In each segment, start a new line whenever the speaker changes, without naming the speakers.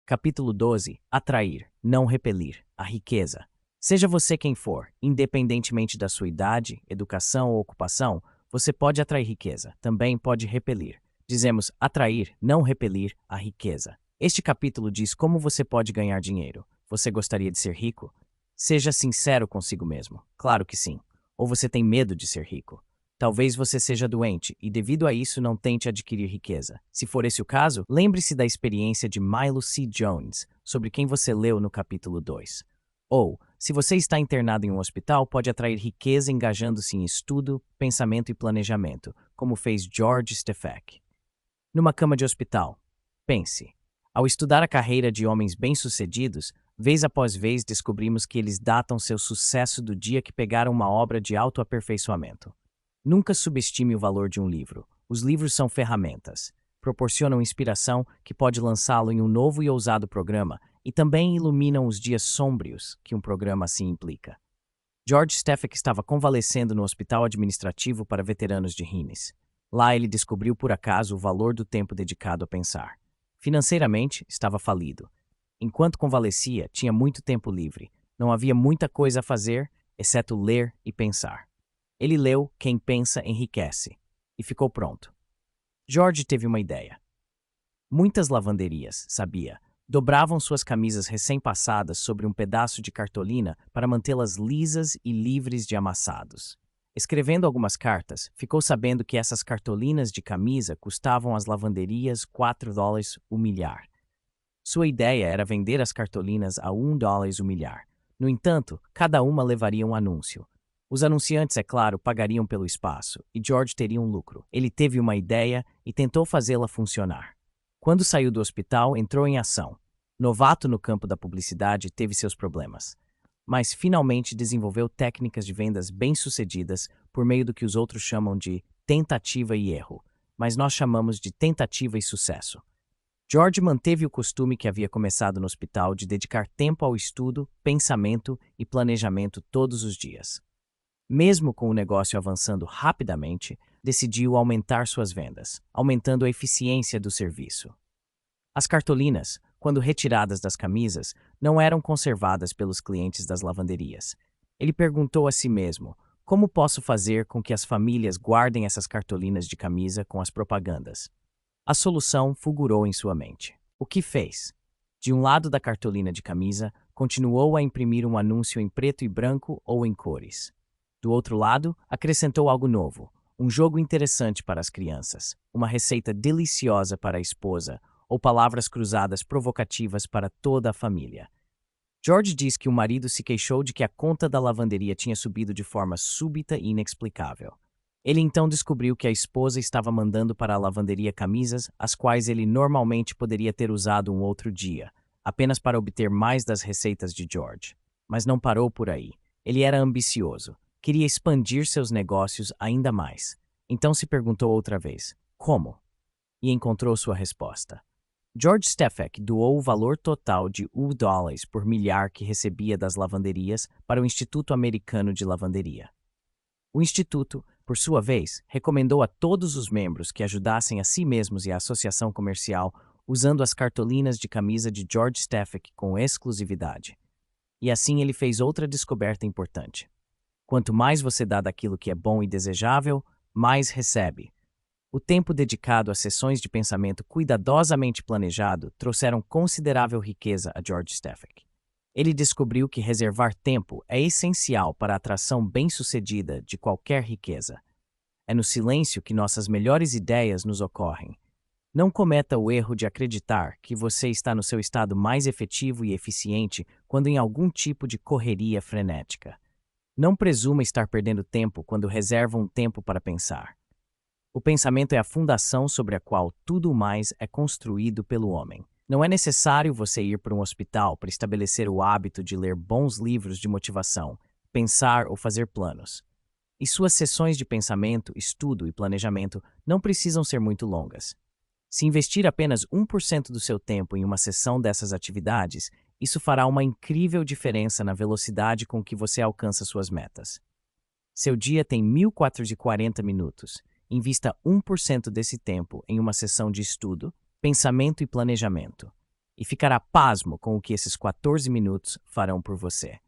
Capítulo 12. Atrair, não repelir, a riqueza. Seja você quem for, independentemente da sua idade, educação ou ocupação, você pode atrair riqueza, também pode repelir. Dizemos atrair, não repelir, a riqueza. Este capítulo diz como você pode ganhar dinheiro. Você gostaria de ser rico? Seja sincero consigo mesmo. Claro que sim. Ou você tem medo de ser rico? Talvez você seja doente e, devido a isso, não tente adquirir riqueza. Se for esse o caso, lembre-se da experiência de Milo C. Jones, sobre quem você leu no capítulo 2. Ou, se você está internado em um hospital, pode atrair riqueza engajando-se em estudo, pensamento e planejamento, como fez George Stefek. Numa cama de hospital. Pense. Ao estudar a carreira de homens bem-sucedidos, vez após vez descobrimos que eles datam seu sucesso do dia que pegaram uma obra de autoaperfeiçoamento. Nunca subestime o valor de um livro. Os livros são ferramentas. Proporcionam inspiração que pode lançá-lo em um novo e ousado programa e também iluminam os dias sômbrios que um programa assim implica. George Stefek estava convalescendo no Hospital Administrativo para Veteranos de rins. Lá ele descobriu por acaso o valor do tempo dedicado a pensar. Financeiramente, estava falido. Enquanto convalescia, tinha muito tempo livre. Não havia muita coisa a fazer, exceto ler e pensar. Ele leu Quem Pensa Enriquece e ficou pronto. George teve uma ideia. Muitas lavanderias, sabia, dobravam suas camisas recém-passadas sobre um pedaço de cartolina para mantê-las lisas e livres de amassados. Escrevendo algumas cartas, ficou sabendo que essas cartolinas de camisa custavam às lavanderias $4 o milhar. Sua ideia era vender as cartolinas a $1 o milhar. No entanto, cada uma levaria um anúncio. Os anunciantes, é claro, pagariam pelo espaço, e George teria um lucro. Ele teve uma ideia e tentou fazê-la funcionar. Quando saiu do hospital, entrou em ação. Novato no campo da publicidade, teve seus problemas. Mas finalmente desenvolveu técnicas de vendas bem-sucedidas por meio do que os outros chamam de tentativa e erro, mas nós chamamos de tentativa e sucesso. George manteve o costume que havia começado no hospital de dedicar tempo ao estudo, pensamento e planejamento todos os dias. Mesmo com o negócio avançando rapidamente, decidiu aumentar suas vendas, aumentando a eficiência do serviço. As cartolinas, quando retiradas das camisas, não eram conservadas pelos clientes das lavanderias. Ele perguntou a si mesmo, como posso fazer com que as famílias guardem essas cartolinas de camisa com as propagandas? A solução fulgurou em sua mente. O que fez? De um lado da cartolina de camisa, continuou a imprimir um anúncio em preto e branco ou em cores. Do outro lado, acrescentou algo novo, um jogo interessante para as crianças, uma receita deliciosa para a esposa ou palavras cruzadas provocativas para toda a família. George diz que o marido se queixou de que a conta da lavanderia tinha subido de forma súbita e inexplicável. Ele então descobriu que a esposa estava mandando para a lavanderia camisas as quais ele normalmente poderia ter usado um outro dia, apenas para obter mais das receitas de George. Mas não parou por aí. Ele era ambicioso. Queria expandir seus negócios ainda mais. Então se perguntou outra vez, como? E encontrou sua resposta. George Stefek doou o valor total de $1 por milhar que recebia das lavanderias para o Instituto Americano de Lavanderia. O Instituto, por sua vez, recomendou a todos os membros que ajudassem a si mesmos e a associação comercial usando as cartolinas de camisa de George Stefek com exclusividade. E assim ele fez outra descoberta importante. Quanto mais você dá daquilo que é bom e desejável, mais recebe. O tempo dedicado a sessões de pensamento cuidadosamente planejado trouxeram considerável riqueza a George Stefek. Ele descobriu que reservar tempo é essencial para a atração bem-sucedida de qualquer riqueza. É no silêncio que nossas melhores ideias nos ocorrem. Não cometa o erro de acreditar que você está no seu estado mais efetivo e eficiente quando em algum tipo de correria frenética. Não presuma estar perdendo tempo quando reserva um tempo para pensar. O pensamento é a fundação sobre a qual tudo mais é construído pelo homem. Não é necessário você ir para um hospital para estabelecer o hábito de ler bons livros de motivação, pensar ou fazer planos. E suas sessões de pensamento, estudo e planejamento não precisam ser muito longas. Se investir apenas 1% do seu tempo em uma sessão dessas atividades, isso fará uma incrível diferença na velocidade com que você alcança suas metas. Seu dia tem 1.440 minutos. Invista 1% desse tempo em uma sessão de estudo, pensamento e planejamento. e ficará pasmo com o que esses 14 minutos farão por você.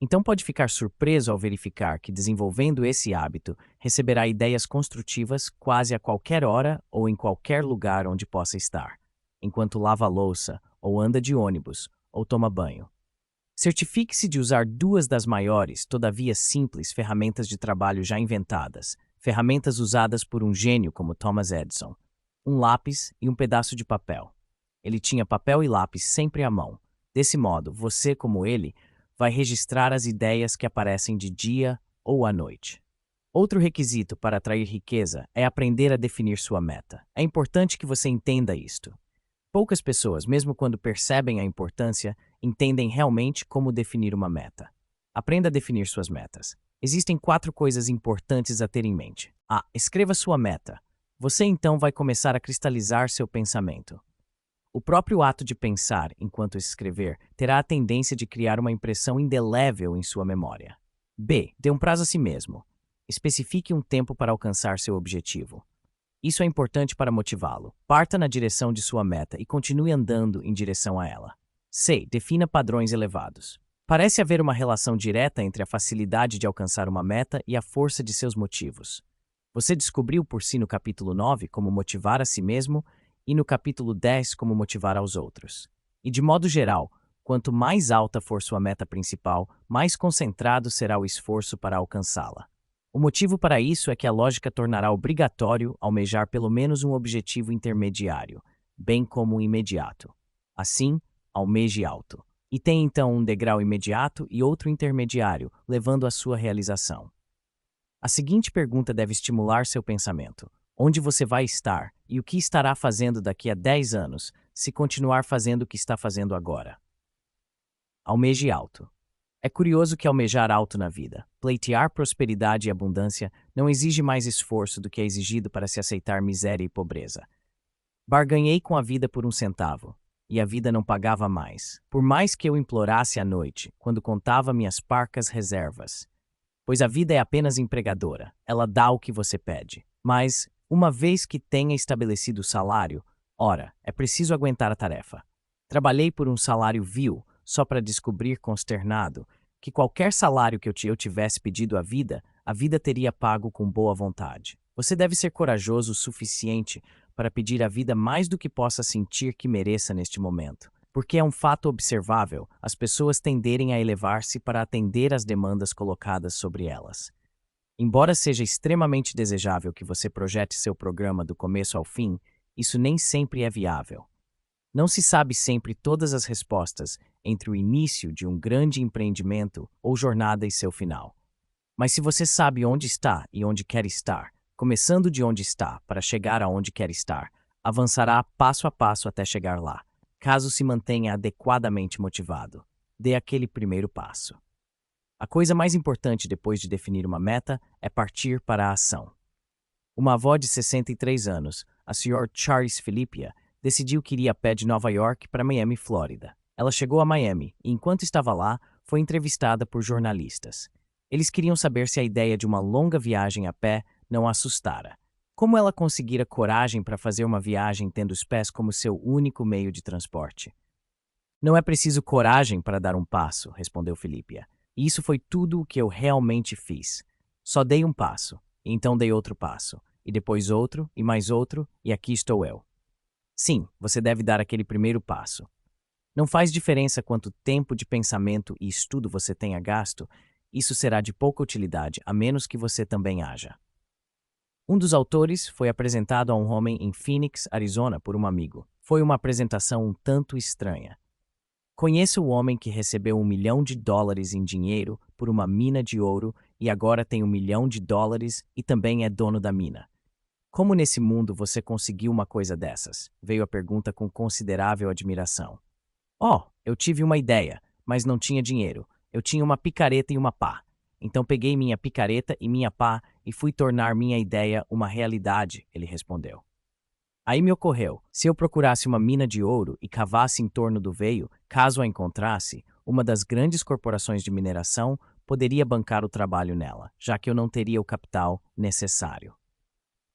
Então pode ficar surpreso ao verificar que, desenvolvendo esse hábito, receberá ideias construtivas quase a qualquer hora ou em qualquer lugar onde possa estar, enquanto lava a louça, ou anda de ônibus, ou toma banho. Certifique-se de usar duas das maiores, todavia simples, ferramentas de trabalho já inventadas, ferramentas usadas por um gênio como Thomas Edison: um lápis e um pedaço de papel. Ele tinha papel e lápis sempre à mão. Desse modo, você, como ele, vai registrar as ideias que aparecem de dia ou à noite. Outro requisito para atrair riqueza é aprender a definir sua meta. É importante que você entenda isto. Poucas pessoas, mesmo quando percebem a importância, entendem realmente como definir uma meta. Aprenda a definir suas metas. Existem 4 coisas importantes a ter em mente. A. Escreva sua meta. Você então vai começar a cristalizar seu pensamento. O próprio ato de pensar enquanto escrever terá a tendência de criar uma impressão indelével em sua memória. B. Dê um prazo a si mesmo. Especifique um tempo para alcançar seu objetivo. Isso é importante para motivá-lo. Parta na direção de sua meta e continue andando em direção a ela. C. Defina padrões elevados. Parece haver uma relação direta entre a facilidade de alcançar uma meta e a força de seus motivos. Você descobriu por si no capítulo 9 como motivar a si mesmo e no capítulo 10 como motivar aos outros. E de modo geral, quanto mais alta for sua meta principal, mais concentrado será o esforço para alcançá-la. O motivo para isso é que a lógica tornará obrigatório almejar pelo menos um objetivo intermediário, bem como um imediato. Assim, almeje alto. E tem então um degrau imediato e outro intermediário, levando à sua realização. A seguinte pergunta deve estimular seu pensamento: onde você vai estar e o que estará fazendo daqui a 10 anos, se continuar fazendo o que está fazendo agora? Almeje alto. É curioso que almejar alto na vida, pleitear prosperidade e abundância, não exige mais esforço do que é exigido para se aceitar miséria e pobreza. Barganhei com a vida por 1 centavo, e a vida não pagava mais, por mais que eu implorasse à noite, quando contava minhas parcas reservas. Pois a vida é apenas empregadora, ela dá o que você pede. Mas, uma vez que tenha estabelecido o salário, ora, é preciso aguentar a tarefa. Trabalhei por um salário vil, só para descobrir, consternado, que qualquer salário que eu tivesse pedido à vida, a vida teria pago com boa vontade. Você deve ser corajoso o suficiente para pedir à vida mais do que possa sentir que mereça neste momento. Porque é um fato observável as pessoas tenderem a elevar-se para atender às demandas colocadas sobre elas. Embora seja extremamente desejável que você projete seu programa do começo ao fim, isso nem sempre é viável. Não se sabe sempre todas as respostas entre o início de um grande empreendimento ou jornada e seu final. Mas se você sabe onde está e onde quer estar, começando de onde está para chegar aonde quer estar, avançará passo a passo até chegar lá. Caso se mantenha adequadamente motivado, dê aquele primeiro passo. A coisa mais importante depois de definir uma meta é partir para a ação. Uma avó de 63 anos, a Sra. Charis Philippia, decidiu que iria a pé de Nova York para Miami, Flórida. Ela chegou a Miami e, enquanto estava lá, foi entrevistada por jornalistas. Eles queriam saber se a ideia de uma longa viagem a pé não a assustara. Como ela conseguira coragem para fazer uma viagem tendo os pés como seu único meio de transporte? Não é preciso coragem para dar um passo, respondeu Philippia. E isso foi tudo o que eu realmente fiz. Só dei um passo, e então dei outro passo, e depois outro, e aqui estou eu. Sim, você deve dar aquele primeiro passo. Não faz diferença quanto tempo de pensamento e estudo você tenha gasto, isso será de pouca utilidade, a menos que você também haja. Um dos autores foi apresentado a um homem em Phoenix, Arizona, por um amigo. Foi uma apresentação um tanto estranha. Conheço o homem que recebeu $1 milhão em dinheiro por uma mina de ouro e agora tem $1 milhão e também é dono da mina. Como nesse mundo você conseguiu uma coisa dessas? Veio a pergunta com considerável admiração. Oh, eu tive uma ideia, mas não tinha dinheiro. Eu tinha uma picareta e uma pá. Então peguei minha picareta e minha pá e fui tornar minha ideia uma realidade, ele respondeu. Aí me ocorreu, se eu procurasse uma mina de ouro e cavasse em torno do veio, caso a encontrasse, uma das grandes corporações de mineração poderia bancar o trabalho nela, já que eu não teria o capital necessário.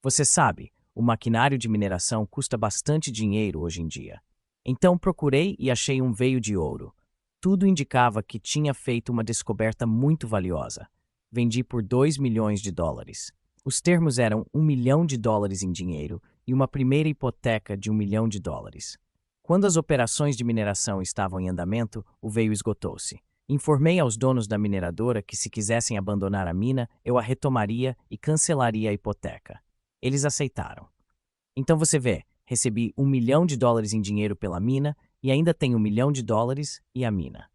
Você sabe, o maquinário de mineração custa bastante dinheiro hoje em dia. Então procurei e achei um veio de ouro. Tudo indicava que tinha feito uma descoberta muito valiosa. Vendi por 2 milhões de dólares. Os termos eram 1 milhão de dólares em dinheiro e uma primeira hipoteca de 1 milhão de dólares. Quando as operações de mineração estavam em andamento, o veio esgotou-se. Informei aos donos da mineradora que, se quisessem abandonar a mina, eu a retomaria e cancelaria a hipoteca. Eles aceitaram. Então você vê, recebi 1 milhão de dólares em dinheiro pela mina e ainda tenho 1 milhão de dólares e a mina.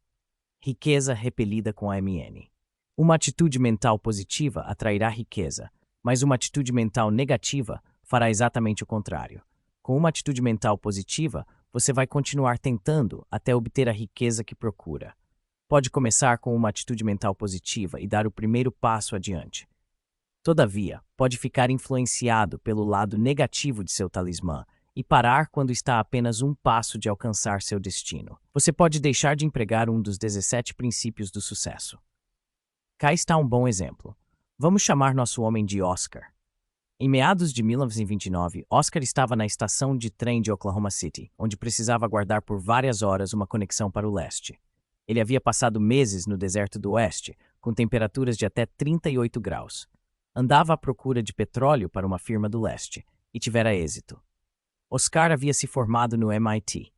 Riqueza repelida com a AMN. Uma atitude mental positiva atrairá riqueza, mas uma atitude mental negativa fará exatamente o contrário. Com uma atitude mental positiva, você vai continuar tentando até obter a riqueza que procura. Pode começar com uma atitude mental positiva e dar o primeiro passo adiante. Todavia, pode ficar influenciado pelo lado negativo de seu talismã e parar quando está a apenas um passo de alcançar seu destino. Você pode deixar de empregar um dos 17 princípios do sucesso. Cá está um bom exemplo. Vamos chamar nosso homem de Oscar. Em meados de 1929, Oscar estava na estação de trem de Oklahoma City, onde precisava aguardar por várias horas uma conexão para o leste. Ele havia passado meses no deserto do oeste, com temperaturas de até 38 graus. Andava à procura de petróleo para uma firma do leste, e tivera êxito. Oscar havia se formado no MIT.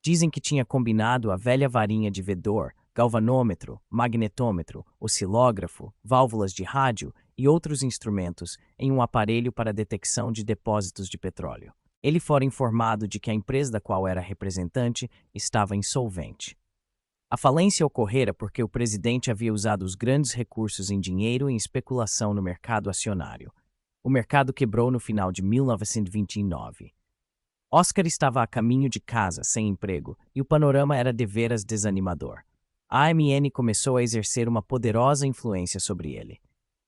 Dizem que tinha combinado a velha varinha de vedor, galvanômetro, magnetômetro, oscilógrafo, válvulas de rádio e outros instrumentos em um aparelho para detecção de depósitos de petróleo. Ele fora informado de que a empresa da qual era representante estava insolvente. A falência ocorrera porque o presidente havia usado os grandes recursos em dinheiro e em especulação no mercado acionário. O mercado quebrou no final de 1929. Oscar estava a caminho de casa, sem emprego, e o panorama era deveras desanimador. A AMN começou a exercer uma poderosa influência sobre ele.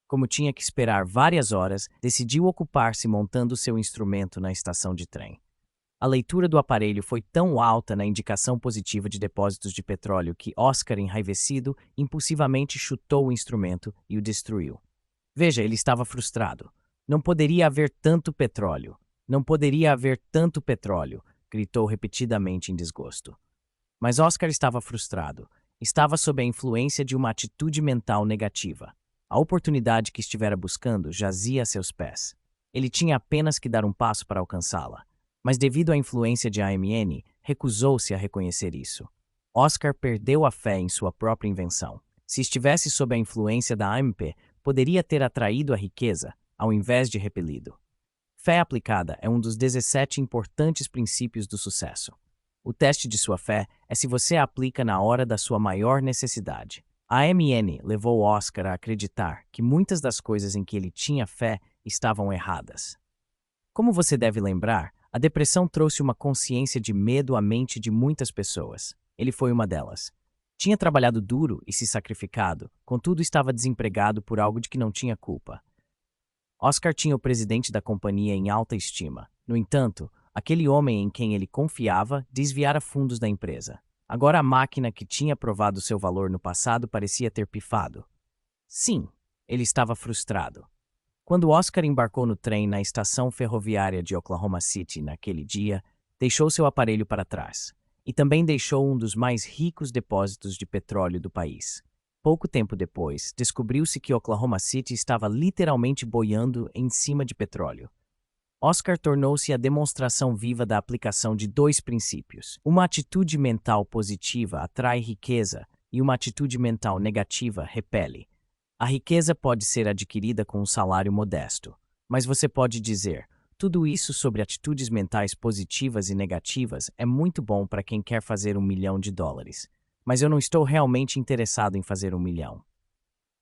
Como tinha que esperar várias horas, decidiu ocupar-se montando seu instrumento na estação de trem. A leitura do aparelho foi tão alta na indicação positiva de depósitos de petróleo que Oscar, enraivecido, impulsivamente chutou o instrumento e o destruiu. Veja, ele estava frustrado. Não poderia haver tanto petróleo. Não poderia haver tanto petróleo, gritou repetidamente em desgosto. Mas Oscar estava frustrado. Estava sob a influência de uma atitude mental negativa. A oportunidade que estivera buscando jazia a seus pés. Ele tinha apenas que dar um passo para alcançá-la. Mas devido à influência de AMN, recusou-se a reconhecer isso. Oscar perdeu a fé em sua própria invenção. Se estivesse sob a influência da AMP, poderia ter atraído a riqueza, ao invés de repelido. Fé aplicada é um dos 17 importantes princípios do sucesso. O teste de sua fé é se você a aplica na hora da sua maior necessidade. A AMN levou Oscar a acreditar que muitas das coisas em que ele tinha fé estavam erradas. Como você deve lembrar, a depressão trouxe uma consciência de medo à mente de muitas pessoas. Ele foi uma delas. Tinha trabalhado duro e se sacrificado, contudo estava desempregado por algo de que não tinha culpa. Oscar tinha o presidente da companhia em alta estima. No entanto, aquele homem em quem ele confiava desviara fundos da empresa. Agora a máquina que tinha provado seu valor no passado parecia ter pifado. Sim, ele estava frustrado. Quando Oscar embarcou no trem na estação ferroviária de Oklahoma City naquele dia, deixou seu aparelho para trás. E também deixou um dos mais ricos depósitos de petróleo do país. Pouco tempo depois, descobriu-se que Oklahoma City estava literalmente boiando em cima de petróleo. Oscar tornou-se a demonstração viva da aplicação de dois princípios. Uma atitude mental positiva atrai riqueza e uma atitude mental negativa repele. A riqueza pode ser adquirida com um salário modesto, mas você pode dizer, tudo isso sobre atitudes mentais positivas e negativas é muito bom para quem quer fazer 1 milhão de dólares. Mas eu não estou realmente interessado em fazer 1 milhão.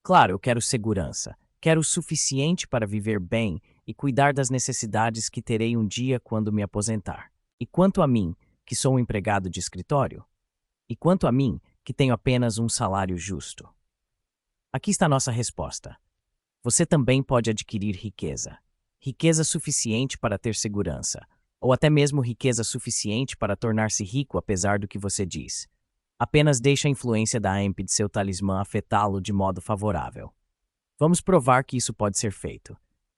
Claro, eu quero segurança. Quero o suficiente para viver bem e cuidar das necessidades que terei um dia quando me aposentar. E quanto a mim, que sou um empregado de escritório? E quanto a mim, que tenho apenas um salário justo? Aqui está nossa resposta. Você também pode adquirir riqueza. Riqueza suficiente para ter segurança. Ou até mesmo riqueza suficiente para tornar-se rico apesar do que você diz. Apenas deixe a influência da AMP de seu talismã afetá-lo de modo favorável. Vamos provar que isso pode ser feito.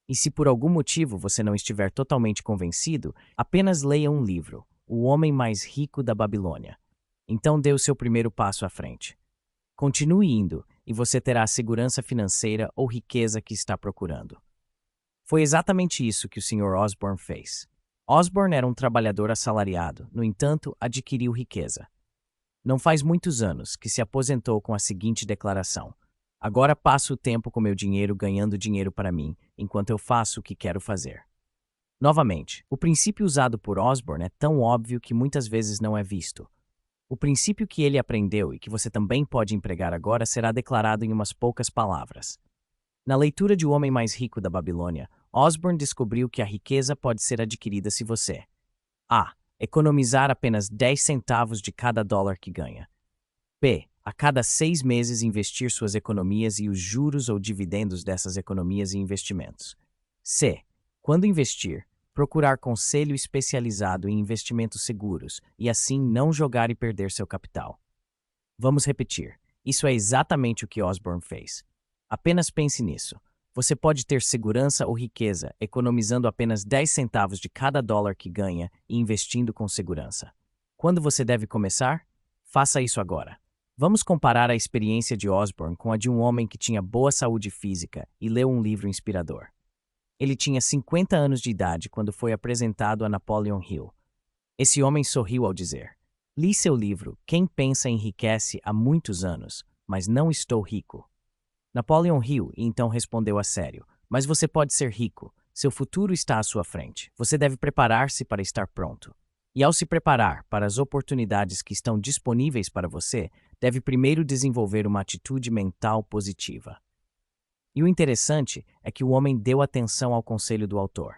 E se por algum motivo você não estiver totalmente convencido, apenas leia um livro, o homem mais rico da Babilônia. Então dê o seu primeiro passo à frente. Continue indo e você terá a segurança financeira ou riqueza que está procurando. Foi exatamente isso que o Sr. Osborne fez. Osborne era um trabalhador assalariado, no entanto, adquiriu riqueza. Não faz muitos anos que se aposentou com a seguinte declaração: agora passo o tempo com meu dinheiro ganhando dinheiro para mim, enquanto eu faço o que quero fazer. Novamente, o princípio usado por Osborne é tão óbvio que muitas vezes não é visto. O princípio que ele aprendeu e que você também pode empregar agora será declarado em umas poucas palavras. Na leitura de O Homem Mais Rico da Babilônia, Osborne descobriu que a riqueza pode ser adquirida se você a. Economizar apenas 10 centavos de cada dólar que ganha. B. A cada 6 meses investir suas economias e os juros ou dividendos dessas economias em investimentos. C. Quando investir, procurar conselho especializado em investimentos seguros e assim não jogar e perder seu capital. Vamos repetir. Isso é exatamente o que Osborne fez. Apenas pense nisso. Você pode ter segurança ou riqueza economizando apenas 10 centavos de cada dólar que ganha e investindo com segurança. Quando você deve começar? Faça isso agora. Vamos comparar a experiência de Osborne com a de um homem que tinha boa saúde física e leu um livro inspirador. Ele tinha 50 anos de idade quando foi apresentado a Napoleon Hill. Esse homem sorriu ao dizer: li seu livro, Quem Pensa Enriquece, há muitos anos, mas não estou rico. Napoleon riu e então respondeu a sério: mas você pode ser rico. Seu futuro está à sua frente. Você deve preparar-se para estar pronto. E ao se preparar para as oportunidades que estão disponíveis para você, deve primeiro desenvolver uma atitude mental positiva. E o interessante é que o homem deu atenção ao conselho do autor.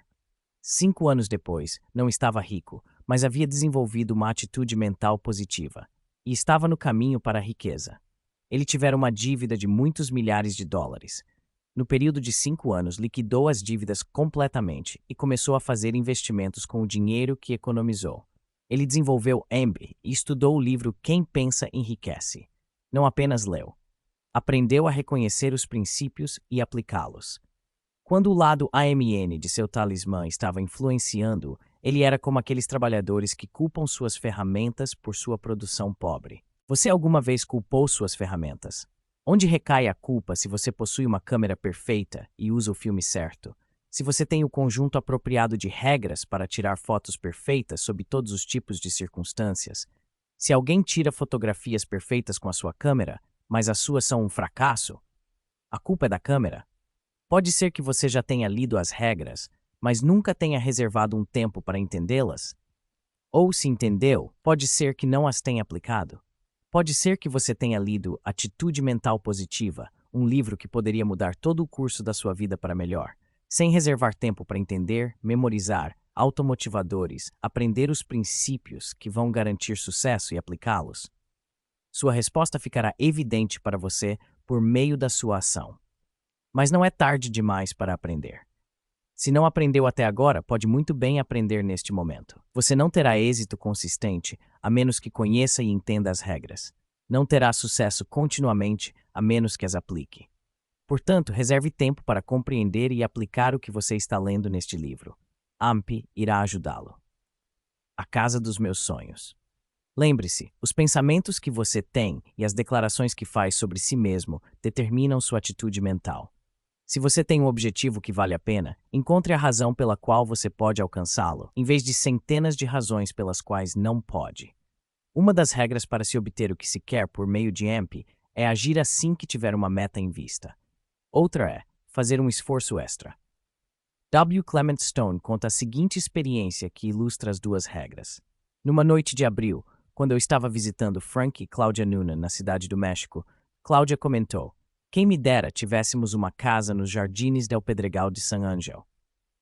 5 anos depois, não estava rico, mas havia desenvolvido uma atitude mental positiva. E estava no caminho para a riqueza. Ele tivera uma dívida de muitos milhares de dólares. No período de 5 anos, liquidou as dívidas completamente e começou a fazer investimentos com o dinheiro que economizou. Ele desenvolveu EMB e estudou o livro Quem Pensa Enriquece. Não apenas leu. Aprendeu a reconhecer os princípios e aplicá-los. Quando o lado AMN de seu talismã estava influenciando-o, ele era como aqueles trabalhadores que culpam suas ferramentas por sua produção pobre. Você alguma vez culpou suas ferramentas? Onde recai a culpa se você possui uma câmera perfeita e usa o filme certo? Se você tem o conjunto apropriado de regras para tirar fotos perfeitas sob todos os tipos de circunstâncias? Se alguém tira fotografias perfeitas com a sua câmera, mas as suas são um fracasso? A culpa é da câmera? Pode ser que você já tenha lido as regras, mas nunca tenha reservado um tempo para entendê-las? Ou, se entendeu, pode ser que não as tenha aplicado. Pode ser que você tenha lido Atitude Mental Positiva, um livro que poderia mudar todo o curso da sua vida para melhor, sem reservar tempo para entender, memorizar, automotivadores, aprender os princípios que vão garantir sucesso e aplicá-los. Sua resposta ficará evidente para você por meio da sua ação. Mas não é tarde demais para aprender. Se não aprendeu até agora, pode muito bem aprender neste momento. Você não terá êxito consistente a menos que conheça e entenda as regras. Não terá sucesso continuamente a menos que as aplique. Portanto, reserve tempo para compreender e aplicar o que você está lendo neste livro. AMP irá ajudá-lo. A Casa dos Meus Sonhos. Lembre-se, os pensamentos que você tem e as declarações que faz sobre si mesmo determinam sua atitude mental. Se você tem um objetivo que vale a pena, encontre a razão pela qual você pode alcançá-lo, em vez de centenas de razões pelas quais não pode. Uma das regras para se obter o que se quer por meio de AMP é agir assim que tiver uma meta em vista. Outra é fazer um esforço extra. W. Clement Stone conta a seguinte experiência que ilustra as duas regras. Numa noite de abril, quando eu estava visitando Frank e Cláudia Noonan na cidade do México, Cláudia comentou: quem me dera tivéssemos uma casa nos Jardines del Pedregal de San Angel.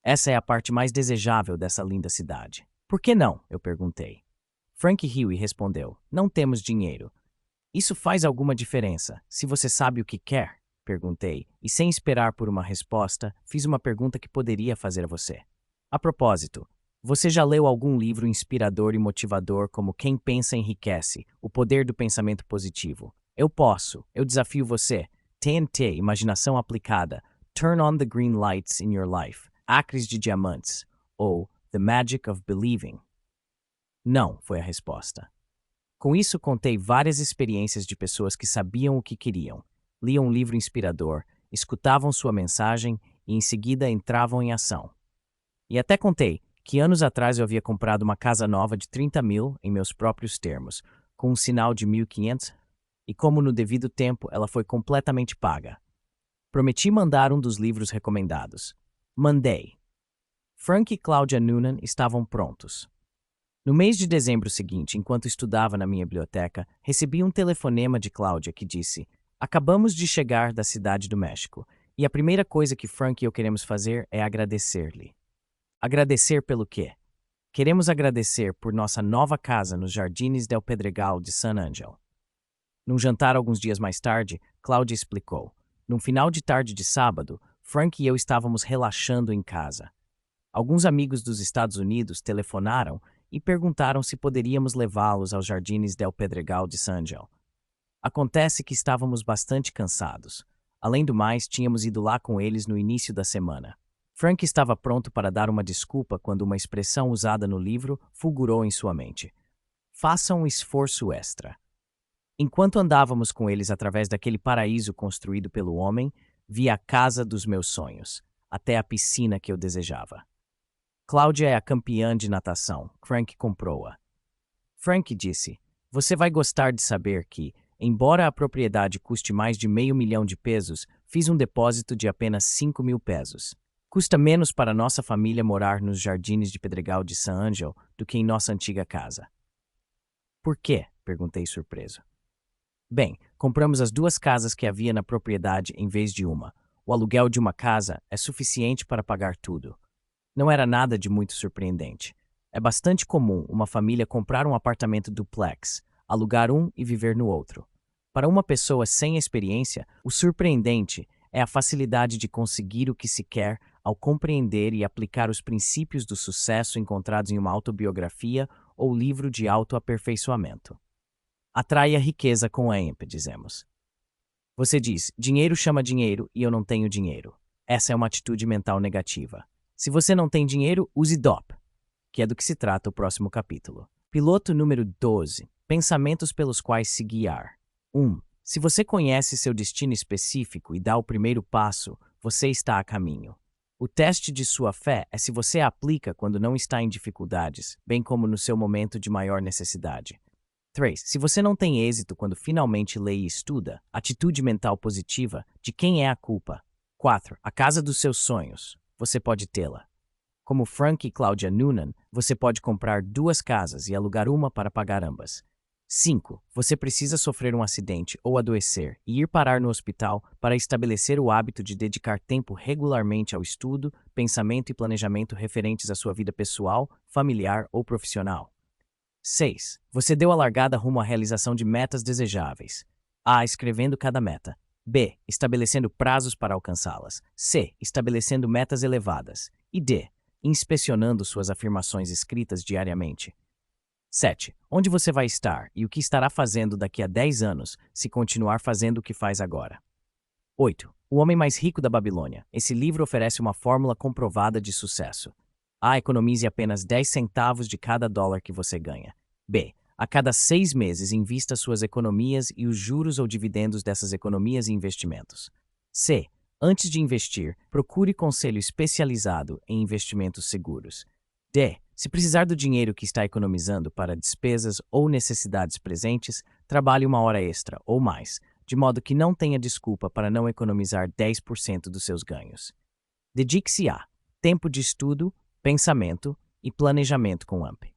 Essa é a parte mais desejável dessa linda cidade. Por que não? Eu perguntei. Frank riu e respondeu: não temos dinheiro. Isso faz alguma diferença, se você sabe o que quer? Perguntei, e sem esperar por uma resposta, fiz uma pergunta que poderia fazer a você. A propósito, você já leu algum livro inspirador e motivador como Quem Pensa Enriquece, O Poder do Pensamento Positivo? Eu desafio você. TNT, Imaginação Aplicada, Turn on the Green Lights in Your Life, Acres de Diamantes, ou The Magic of Believing. Não, foi a resposta. Com isso, contei várias experiências de pessoas que sabiam o que queriam, liam um livro inspirador, escutavam sua mensagem e, em seguida, entravam em ação. E até contei que anos atrás eu havia comprado uma casa nova de 30 mil em meus próprios termos, com um sinal de 1.500, e como no devido tempo ela foi completamente paga. Prometi mandar um dos livros recomendados. Mandei. Frank e Claudia Noonan estavam prontos. No mês de dezembro seguinte, enquanto estudava na minha biblioteca, recebi um telefonema de Claudia que disse: "Acabamos de chegar da cidade do México, e a primeira coisa que Frank e eu queremos fazer é agradecer-lhe." Agradecer pelo quê? Queremos agradecer por nossa nova casa nos Jardines del Pedregal de San Angel. Num jantar alguns dias mais tarde, Claudia explicou. Num final de tarde de sábado, Frank e eu estávamos relaxando em casa. Alguns amigos dos Estados Unidos telefonaram e perguntaram se poderíamos levá-los aos Jardines del Pedregal de San Angel. Acontece que estávamos bastante cansados. Além do mais, tínhamos ido lá com eles no início da semana. Frank estava pronto para dar uma desculpa quando uma expressão usada no livro fulgurou em sua mente. Faça um esforço extra. Enquanto andávamos com eles através daquele paraíso construído pelo homem, vi a casa dos meus sonhos, até a piscina que eu desejava. Cláudia é a campeã de natação. Frank comprou-a. Frank disse: "Você vai gostar de saber que, embora a propriedade custe mais de $500,000, fiz um depósito de apenas 5.000 pesos. Custa menos para nossa família morar nos Jardines de Pedregal de San Angel do que em nossa antiga casa." "Por quê?" perguntei surpreso. "Bem, compramos as 2 casas que havia na propriedade em vez de uma. O aluguel de uma casa é suficiente para pagar tudo." Não era nada de muito surpreendente. É bastante comum uma família comprar um apartamento duplex, alugar um e viver no outro. Para uma pessoa sem experiência, o surpreendente é a facilidade de conseguir o que se quer ao compreender e aplicar os princípios do sucesso encontrados em uma autobiografia ou livro de autoaperfeiçoamento. Atraia riqueza com EMP, dizemos. Você diz: "Dinheiro chama dinheiro e eu não tenho dinheiro." Essa é uma atitude mental negativa. Se você não tem dinheiro, use DOP, que é do que se trata o próximo capítulo. Piloto número 12. Pensamentos pelos quais se guiar. 1. Se você conhece seu destino específico e dá o primeiro passo, você está a caminho. O teste de sua fé é se você a aplica quando não está em dificuldades, bem como no seu momento de maior necessidade. 3. Se você não tem êxito quando finalmente lê e estuda, atitude mental positiva, de quem é a culpa? 4. A casa dos seus sonhos. Você pode tê-la. Como Frank e Claudia Noonan, você pode comprar 2 casas e alugar uma para pagar ambas. 5. Você precisa sofrer um acidente ou adoecer e ir parar no hospital para estabelecer o hábito de dedicar tempo regularmente ao estudo, pensamento e planejamento referentes à sua vida pessoal, familiar ou profissional. 6. Você deu a largada rumo à realização de metas desejáveis. A. Escrevendo cada meta. B. Estabelecendo prazos para alcançá-las. C. Estabelecendo metas elevadas. E D. Inspecionando suas afirmações escritas diariamente. 7. Onde você vai estar e o que estará fazendo daqui a 10 anos se continuar fazendo o que faz agora? 8. O Homem Mais Rico da Babilônia. Esse livro oferece uma fórmula comprovada de sucesso. A. Economize apenas 10 centavos de cada dólar que você ganha. B. A cada 6 meses, invista suas economias e os juros ou dividendos dessas economias em investimentos. C. Antes de investir, procure conselho especializado em investimentos seguros. D. Se precisar do dinheiro que está economizando para despesas ou necessidades presentes, trabalhe 1 hora extra ou mais, de modo que não tenha desculpa para não economizar 10% dos seus ganhos. Dedique-se a tempo de estudo, pensamento e planejamento com AMP.